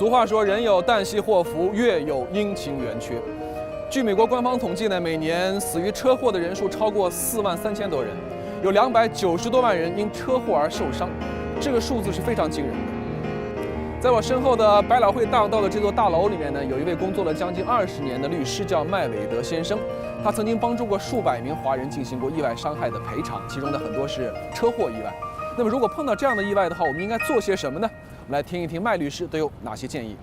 俗话说，人有旦夕祸福，月有阴晴圆缺。据美国官方统计呢，每年死于车祸的人数超过43000多人，有290多万人因车祸而受伤，这个数字是非常惊人的。在我身后的百老汇大道的这座大楼里面呢，有一位工作了将近20年的律师，叫麦韦德先生。他曾经帮助过数百名华人进行过意外伤害的赔偿，其中的很多是车祸意外。那么，如果碰到这样的意外的话，我们应该做些什么呢？我们来听一听麦律师都有哪些建议。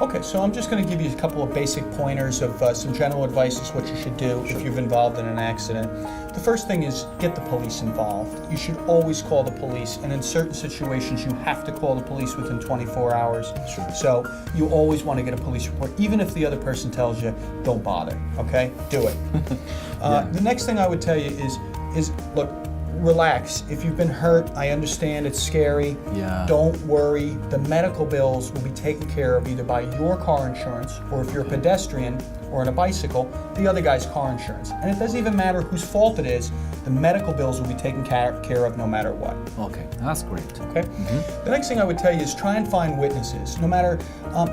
Okay, so I'm just going to give you a couple of basic pointers of some general advice as what you should do if you've involved in an accident. The first thing is get the police involved. You should always call the police, and in certain situations you have to call the police within 24 hours. Sure. So you always want to get a police report, even if the other person tells you, don't bother, okay? Do it. The next thing I would tell you is look, relax. If you've been hurt, I understand it's scary. Yeah. Don't worry. The medical bills will be taken care of either by your car insurance, or if you're a pedestrian or on a bicycle, the other guy's car insurance. And it doesn't even matter whose fault it is, the medical bills will be taken care of no matter what. Okay, that's great. Okay? The next thing I would tell you is try and find witnesses. No matter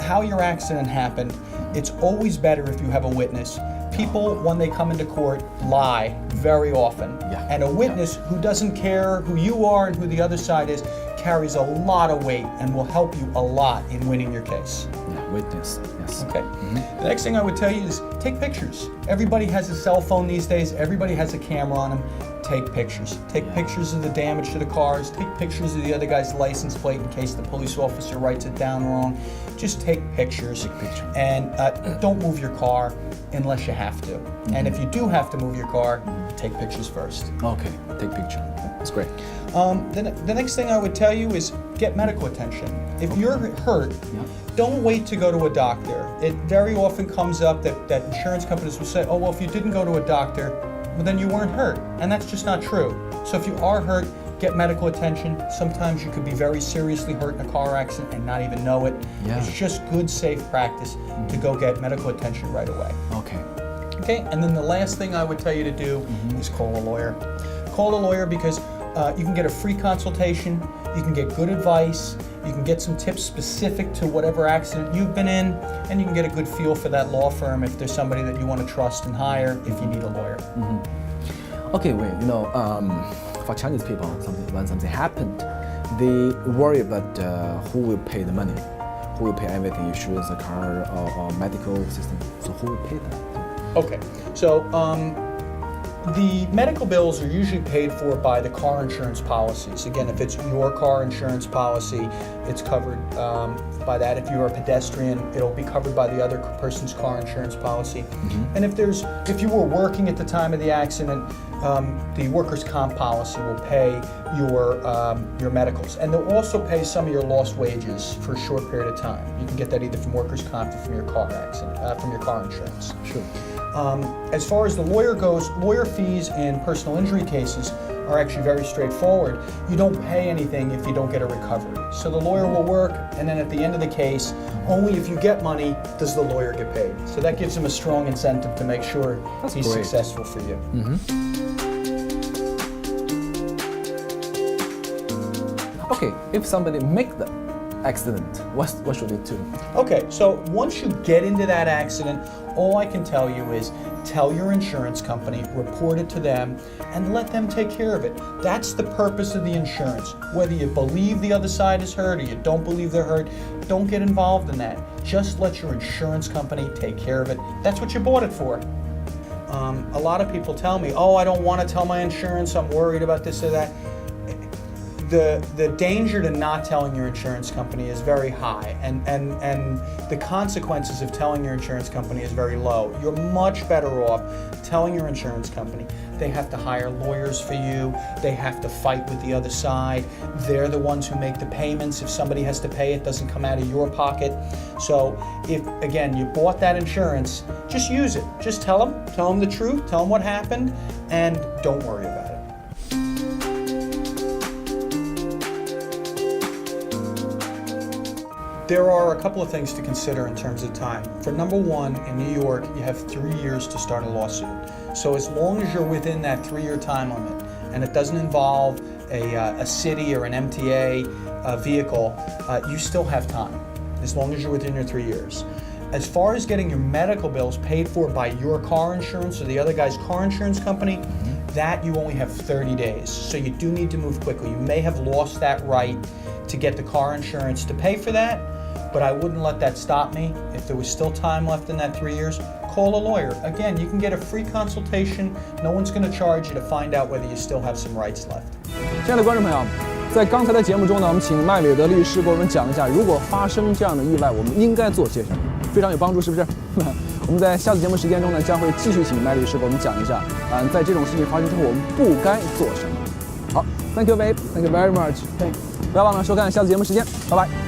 how your accident happened, it's always better if you have a witness. People, when they come into court, lie very often. Yeah. And a witness who doesn't care who you are and who the other side is carries a lot of weight and will help you a lot in winning your case. Yeah, witness, yes. Okay. The next thing I would tell you is take pictures. Everybody has a cell phone these days. Everybody has a camera on them. Take pictures. Take pictures of the damage to the cars. Take pictures of the other guy's license plate in case the police officer writes it down wrong. Just take pictures. And don't move your car unless you have to. And if you do have to move your car, take pictures first. Okay, take picture. That's great. The next thing I would tell you is get medical attention. If you're hurt, don't wait to go to a doctor. It very often comes up that insurance companies will say, oh, well, if you didn't go to a doctor, well, then you weren't hurt. And that's just not true. So if you are hurt, get medical attention. Sometimes you could be very seriously hurt in a car accident and not even know it. Yeah. It's just good, safe practice to go get medical attention right away. Okay. Okay, and then the last thing I would tell you to do is call a lawyer. Call a lawyer because you can get a free consultation, you can get good advice, you can get some tips specific to whatever accident you've been in, and you can get a good feel for that law firm if there's somebody that you want to trust and hire if you need a lawyer. Okay, well, for Chinese people, when something happened, they worry about who will pay the money, who will pay everything, insurance, the car, or medical system. So who will pay that? Okay, so the medical bills are usually paid for by the car insurance policies. Again, if it's your car insurance policy, it's covered by that. If you're a pedestrian, it'll be covered by the other person's car insurance policy. And if you were working at the time of the accident, the workers' comp policy will pay your medicals, and they'll also pay some of your lost wages for a short period of time. You can get that either from workers' comp or from your car accident, from your car insurance. Sure. As far as the lawyer goes, lawyer fees in personal injury cases are actually very straightforward. You don't pay anything if you don't get a recovery. So the lawyer will work, and then at the end of the case, only if you get money does the lawyer get paid. So that gives him a strong incentive to make sure he's successful for you. Okay, if somebody make the accident, what should they do? Okay, so once you get into that accident, all I can tell you is tell your insurance company, report it to them, and let them take care of it. That's the purpose of the insurance. Whether you believe the other side is hurt or you don't believe they're hurt, don't get involved in that. Just let your insurance company take care of it. That's what you bought it for. A lot of people tell me, oh, I don't want to tell my insurance, I'm worried about this or that. The danger to not telling your insurance company is very high, and the consequences of telling your insurance company is very low. You're much better off telling your insurance company. They have to hire lawyers for you. They have to fight with the other side. They're the ones who make the payments. If somebody has to pay, it doesn't come out of your pocket. So if, again, you bought that insurance, just use it. Just tell them the truth, tell them what happened, and don't worry about it. There are a couple of things to consider in terms of time. For number one, in New York, you have 3 years to start a lawsuit. So as long as you're within that 3-year time limit, and it doesn't involve a city or an MTA vehicle, you still have time, as long as you're within your 3 years. As far as getting your medical bills paid for by your car insurance or the other guy's car insurance company, that you only have 30 days. So you do need to move quickly. You may have lost that right to get the car insurance to pay for that, but I wouldn't let that stop me. If there was still time left in that 3 years, call a lawyer. Again, you can get a free consultation. No one's going to charge you to find out whether you still have some rights left. 亲爱的观众朋友，在刚才的节目中呢，我们请麦里德律师给我们讲一下，如果发生这样的意外，我们应该做些什么，非常有帮助，是不是？我们在下次节目时间中呢，将会继续请麦律师给我们讲一下，在这种事情发生之后，我们不该做什么。好 ，Thank you, babe. Thank you very much. 不要忘了收看下次节目时间，拜拜。